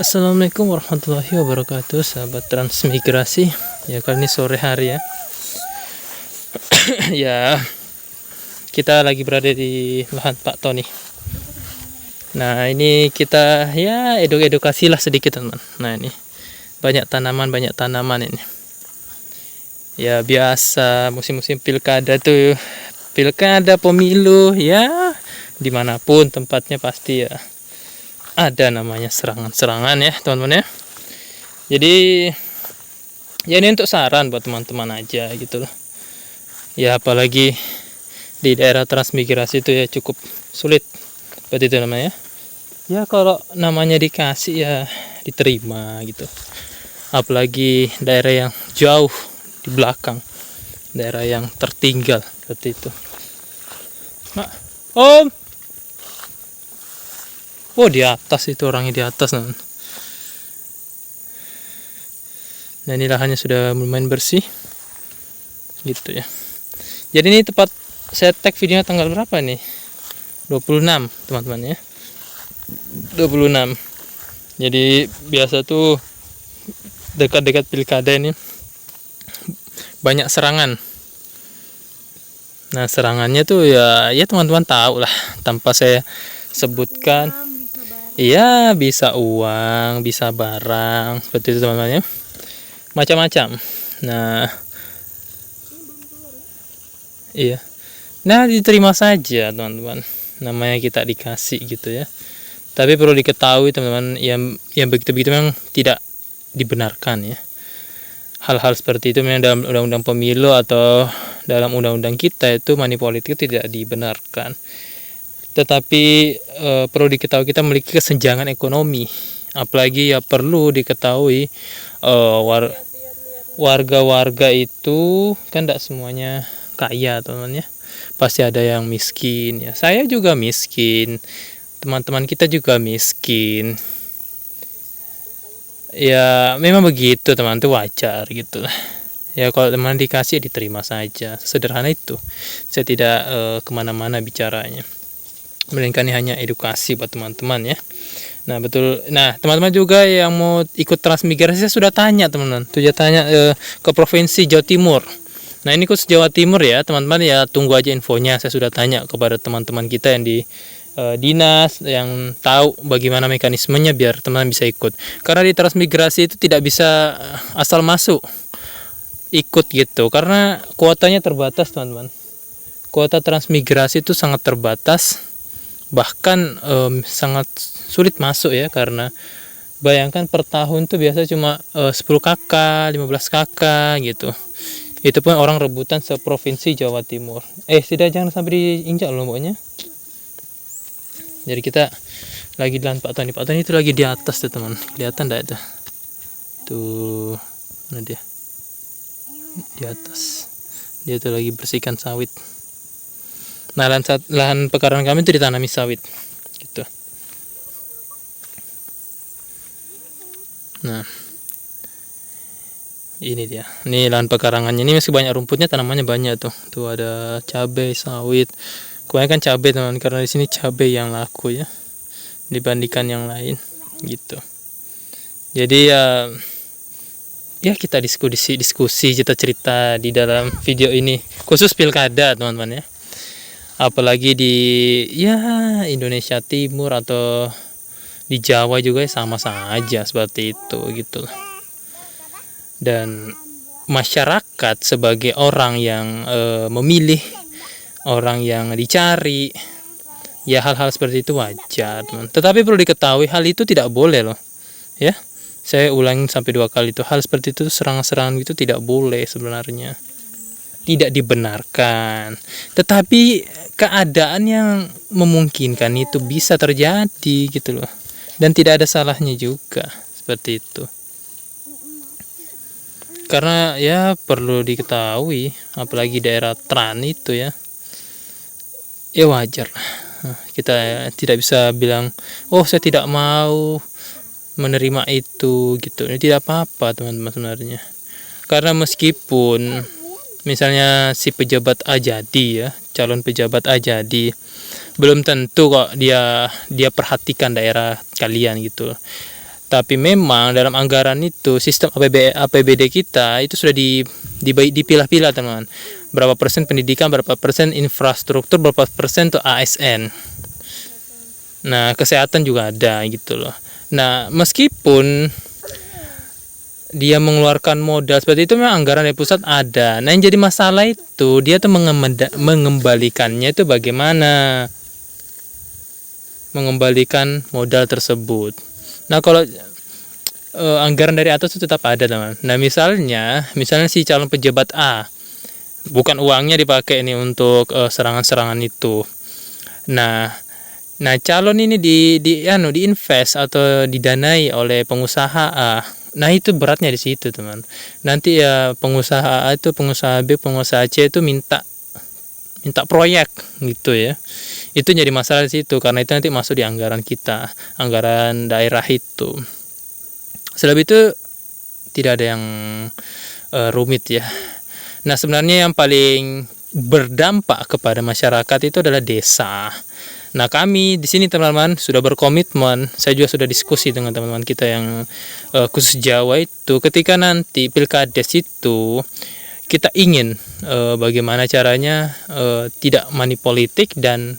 Assalamualaikum warahmatullahi wabarakatuh, sahabat transmigrasi. Ya, kali ini sore hari ya. Ya, kita lagi berada di lahan Pak Tony. Nah, ini kita ya edukasi lah sedikit, teman. Nah, ini banyak tanaman ini. Ya, biasa musim-musim pilkada tuh, pilkada pemilu ya, dimanapun tempatnya pasti ya ada namanya serangan-serangan ya, teman-teman ya. Jadi ya ini untuk saran buat teman-teman aja gitu loh. Ya, apalagi di daerah transmigrasi itu ya cukup sulit seperti itu namanya. Ya kalau namanya dikasih ya diterima gitu. Apalagi daerah yang jauh di belakang, daerah yang tertinggal seperti itu. Nah, Om. Oh, di atas itu, orangnya di atas. Nah, ini lahannya sudah lumayan bersih gitu ya. Jadi ini tepat saya tag videonya tanggal berapa nih? 26 teman-teman ya. 26. Jadi biasa tuh dekat-dekat pilkada ini banyak serangan. Nah, serangannya tuh ya teman-teman tahu lah tanpa saya sebutkan. Iya, bisa uang, bisa barang, seperti itu teman-teman ya. Macam-macam. Nah, iya. Nah, diterima saja teman-teman. Namanya kita dikasih gitu ya. Tapi perlu diketahui teman-teman, yang begitu-begitu memang tidak dibenarkan ya. Hal-hal seperti itu memang dalam undang-undang pemilu atau dalam undang-undang kita itu money politik tidak dibenarkan. Tetapi perlu diketahui kita memiliki kesenjangan ekonomi. Apalagi ya perlu diketahui warga-warga itu kan tidak semuanya kaya teman-teman ya. Pasti ada yang miskin ya. Saya juga miskin. Teman-teman kita juga miskin. Ya memang begitu teman, itu wajar gitu lah. Ya kalau teman dikasih diterima saja, sederhana itu. Saya tidak kemana-mana bicaranya, melainkan ini hanya edukasi buat teman-teman ya. Nah betul. Nah teman-teman juga yang mau ikut transmigrasi, saya sudah tanya teman-teman. Sudah tanya ke provinsi Jawa Timur. Nah ini khusus Jawa Timur ya teman-teman ya, tunggu aja infonya. Saya sudah tanya kepada teman-teman kita yang di dinas yang tahu bagaimana mekanismenya biar teman-teman bisa ikut. Karena di transmigrasi itu tidak bisa asal masuk ikut gitu, karena kuotanya terbatas teman-teman. Kuota transmigrasi itu sangat terbatas, bahkan sangat sulit masuk ya, karena bayangkan per tahun tuh biasa cuma 10 KK, 15 KK gitu. Itu pun orang rebutan seprovinsi Jawa Timur. Tidak, jangan sampai diinjak loh pokoknya. Jadi kita lagi di lahan Pak Tony. Pak Tony itu lagi di atas tuh teman. Kelihatan enggak itu? Tuh, mana dia? Di atas. Dia tuh lagi bersihkan sawit. Nah, lahan pekarangan kami itu ditanami sawit gitu. Nah, ini dia. Ini lahan pekarangannya. Ini masih banyak rumputnya, tanamannya banyak tuh. Tuh ada cabai, sawit. Kebanyakan cabai teman, karena di sini cabai yang laku ya dibandingkan yang lain gitu. Jadi ya kita diskusi kita cerita di dalam video ini khusus pilkada teman-teman ya. Apalagi di ya Indonesia Timur atau di Jawa juga sama saja seperti itu gitu. Dan masyarakat sebagai orang yang memilih, orang yang dicari, ya hal-hal seperti itu wajar teman. Tetapi perlu diketahui hal itu tidak boleh loh ya. Saya ulangi sampai 2 kali itu, hal seperti itu, serangan-serangan itu tidak boleh sebenarnya, tidak dibenarkan. Tetapi keadaan yang memungkinkan itu bisa terjadi gitu loh, dan tidak ada salahnya juga seperti itu. Karena ya perlu diketahui, apalagi daerah Tran itu ya wajar. Kita tidak bisa bilang saya tidak mau menerima itu gitu. Ini tidak apa-apa teman-teman sebenarnya. Karena meskipun misalnya si pejabat A jadi ya, calon pejabat A jadi, belum tentu kok dia perhatikan daerah kalian gitu. Tapi memang dalam anggaran itu sistem APBD kita itu sudah dipilah-pilah teman. Berapa persen pendidikan, berapa persen infrastruktur, berapa persen tuh ASN. Nah, kesehatan juga ada gitu loh. Nah, meskipun dia mengeluarkan modal seperti itu, memang anggaran dari pusat ada. Nah, yang jadi masalah itu dia tuh mengembalikannya itu bagaimana? Mengembalikan modal tersebut. Nah, kalau anggaran dari atas itu tetap ada teman. Nah, misalnya si calon pejabat A, bukan uangnya dipakai ini untuk serangan-serangan itu. Nah calon ini diinvest atau didanai oleh pengusaha A. Nah, itu beratnya di situ teman. Nanti ya pengusaha A itu, pengusaha B, pengusaha C itu minta proyek gitu ya. Itu jadi masalah di situ, karena itu nanti masuk di anggaran kita, anggaran daerah itu. Selebih itu tidak ada yang rumit ya. Nah, sebenarnya yang paling berdampak kepada masyarakat itu adalah desa. Nah, kami di sini teman-teman sudah berkomitmen. Saya juga sudah diskusi dengan teman-teman kita yang khusus Jawa itu, ketika nanti pilkades itu kita ingin bagaimana caranya tidak money politik dan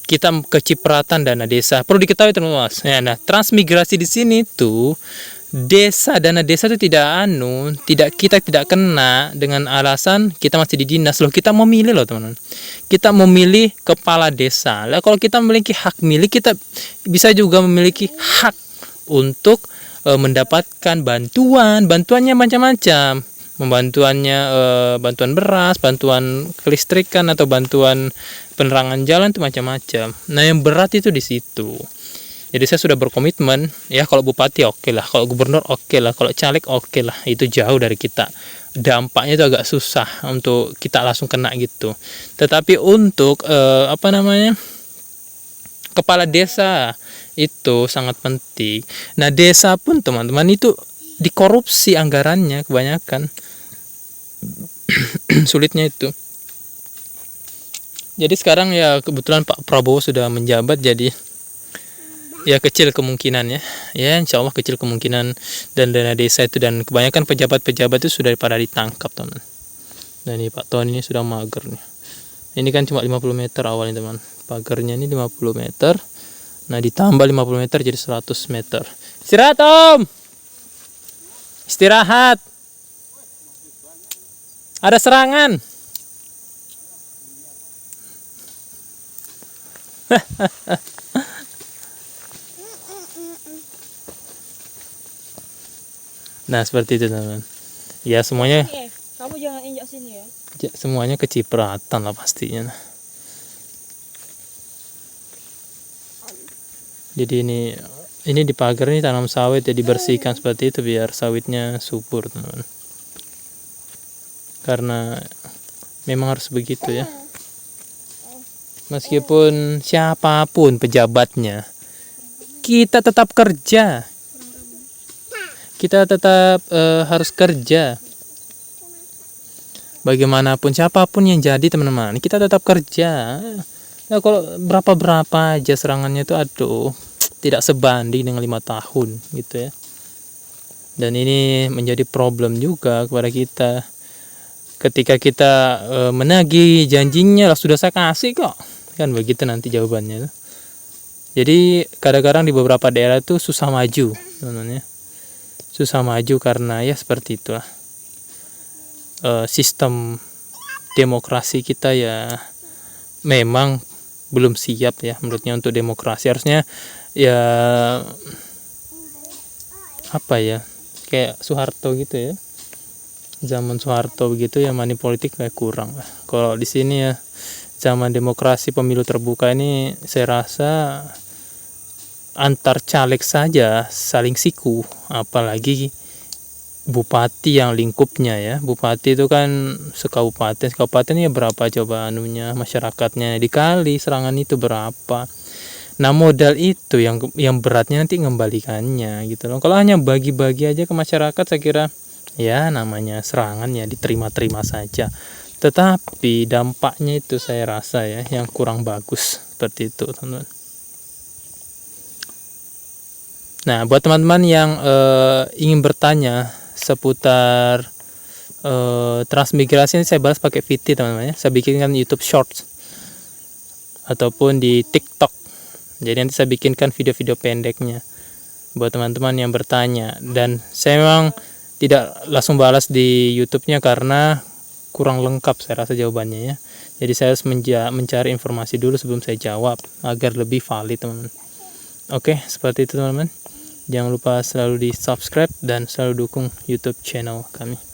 kita kecipratan dana desa. Perlu diketahui teman-teman. Nah, transmigrasi di sini tuh dana desa itu kita tidak kena dengan alasan kita masih di dinas loh. Kita memilih loh teman-teman. Kita memilih kepala desa. Lah, kalau kita memiliki hak milik, kita bisa juga memiliki hak untuk mendapatkan bantuannya macam-macam. Bantuan beras, bantuan kelistrikan, atau bantuan penerangan jalan itu macam-macam. Nah, yang berat itu di situ. Jadi saya sudah berkomitmen ya, kalau bupati oke lah, kalau gubernur oke lah, kalau caleg oke lah, itu jauh dari kita. Dampaknya itu agak susah untuk kita langsung kena gitu. Tetapi untuk kepala desa itu sangat penting. Nah, desa pun teman-teman itu dikorupsi anggarannya kebanyakan. Sulitnya itu. Jadi sekarang ya kebetulan Pak Prabowo sudah menjabat, jadi ya kecil kemungkinan ya insya Allah kecil kemungkinan dan dana desa itu, dan kebanyakan pejabat-pejabat itu sudah pada ditangkap teman. Nah, ini Pak Ton ini sudah mager nih. Ini kan cuma 50 meter awalnya teman, pagarnya ini 50 meter. Nah, ditambah 50 meter jadi 100 meter. Istirahat Om, istirahat, ada serangan. Nah, seperti itu teman-teman. Ya, semuanya. Kamu jangan injak sini ya. Semuanya kecipratan lah pastinya. Jadi ini di pagar ini tanam sawit ya, dibersihkan seperti itu biar sawitnya subur teman-teman. Karena memang harus begitu ya. Meskipun siapapun pejabatnya, kita tetap kerja. Kita tetap harus kerja. Bagaimanapun siapapun yang jadi teman-teman, kita tetap kerja. Nah, kalau berapa aja serangannya itu, aduh, tidak sebanding dengan 5 tahun gitu ya. Dan ini menjadi problem juga kepada kita. Ketika kita menagih janjinya lah, sudah saya kasih kok, kan begitu nanti jawabannya. Jadi kadang-kadang di beberapa daerah itu susah maju teman-teman ya. Susah maju karena ya seperti itulah. Sistem demokrasi kita ya memang belum siap ya menurutnya untuk demokrasi. Harusnya ya kayak Soeharto gitu ya, zaman Soeharto begitu ya, money politik kayak kurang lah. Kalau di sini ya zaman demokrasi pemilu terbuka ini, saya rasa antar caleg saja saling siku, apalagi bupati yang lingkupnya ya. Bupati itu kan sekabupaten ya, berapa coba masyarakatnya, dikali serangan itu berapa. Nah, modal itu yang beratnya nanti mengembalikannya gitu loh. Kalau hanya bagi-bagi aja ke masyarakat, saya kira ya namanya serangan ya diterima-terima saja. Tetapi dampaknya itu saya rasa ya yang kurang bagus seperti itu teman-teman. Nah, buat teman-teman yang ingin bertanya seputar transmigrasi, ini saya bahas pakai VT teman-teman ya. Saya bikinkan YouTube Shorts ataupun di TikTok. Jadi nanti saya bikinkan video-video pendeknya buat teman-teman yang bertanya. Dan saya memang tidak langsung balas di YouTube-nya karena kurang lengkap saya rasa jawabannya ya. Jadi saya harus mencari informasi dulu sebelum saya jawab agar lebih valid teman-teman. Oke, seperti itu teman-teman. Jangan lupa selalu di subscribe dan selalu dukung YouTube channel kami.